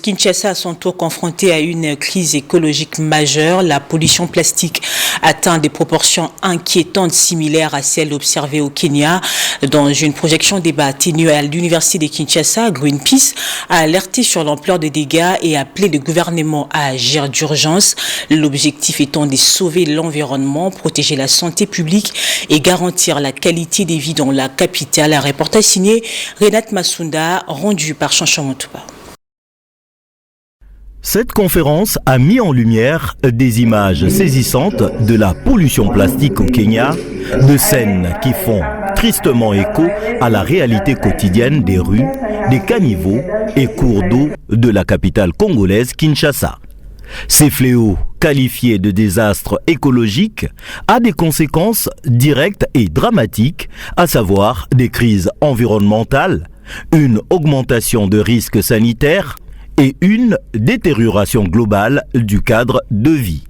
Kinshasa à son tour confronté à une crise écologique majeure. La pollution plastique atteint des proportions inquiétantes similaires à celles observées au Kenya. Dans une projection débat tenue à l'université de Kinshasa, Greenpeace a alerté sur l'ampleur des dégâts et appelé le gouvernement à agir d'urgence. L'objectif étant de sauver l'environnement, protéger la santé publique et garantir la qualité des vies dans la capitale. Un reportage signé Renat Masunda, rendu par Chanchon Moutouba. Cette conférence a mis en lumière des images saisissantes de la pollution plastique au Kenya, de scènes qui font tristement écho à la réalité quotidienne des rues, des caniveaux et cours d'eau de la capitale congolaise Kinshasa. Ces fléaux, qualifiés de désastres écologiques, a des conséquences directes et dramatiques, à savoir des crises environnementales, une augmentation de risques sanitaires et une détérioration globale du cadre de vie.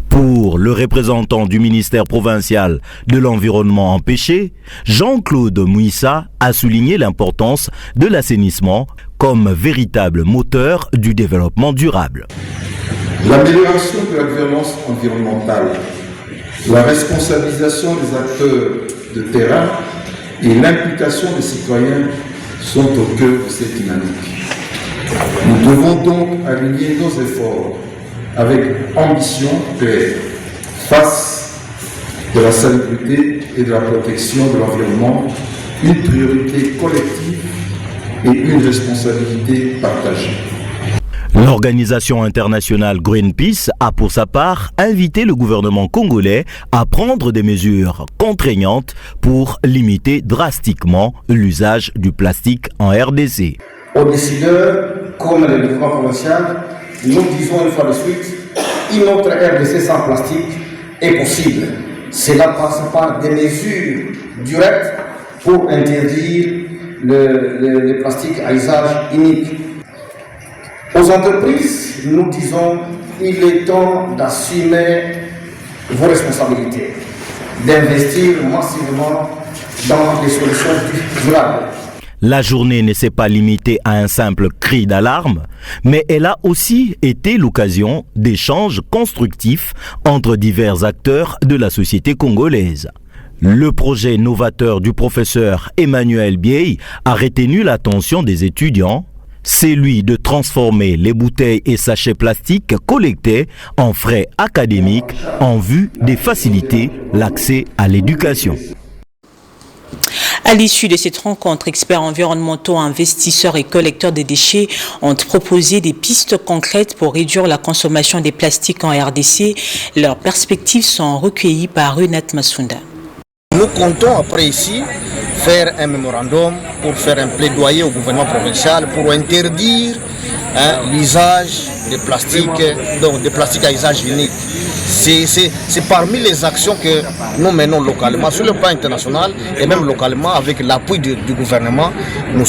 Pour le représentant du ministère provincial de l'Environnement empêché, Jean-Claude Mouissa a souligné l'importance de l'assainissement comme véritable moteur du développement durable. L'amélioration de la gouvernance environnementale, la responsabilisation des acteurs de terrain et l'implication des citoyens sont au cœur de cette dynamique. Nous devons donc aligner nos efforts avec ambition claire face de la salubrité et de la protection de l'environnement, une priorité collective et une responsabilité partagée. L'organisation internationale Greenpeace a pour sa part invité le gouvernement congolais à prendre des mesures contraignantes pour limiter drastiquement l'usage du plastique en RDC. Aux décideurs, comme le gouvernement provincial, nous disons une fois de suite, une autre RDC sans plastique est possible. Cela passe par des mesures directes pour interdire le plastique à usage unique. Aux entreprises, nous disons, il est temps d'assumer vos responsabilités, d'investir massivement dans les solutions durables. La journée ne s'est pas limitée à un simple cri d'alarme, mais elle a aussi été l'occasion d'échanges constructifs entre divers acteurs de la société congolaise. Le projet novateur du professeur Emmanuel Biey a retenu l'attention des étudiants. C'est lui de transformer les bouteilles et sachets plastiques collectés en frais académiques en vue de faciliter l'accès à l'éducation. À l'issue de cette rencontre, experts environnementaux, investisseurs et collecteurs de déchets ont proposé des pistes concrètes pour réduire la consommation des plastiques en RDC. Leurs perspectives sont recueillies par Renat Masunda. Nous comptons après ici faire un mémorandum pour faire un plaidoyer au gouvernement provincial pour interdire l'usage des plastiques, donc des plastiques à usage unique. C'est parmi les actions que nous menons localement, sur le plan international et même localement avec l'appui du gouvernement. Nous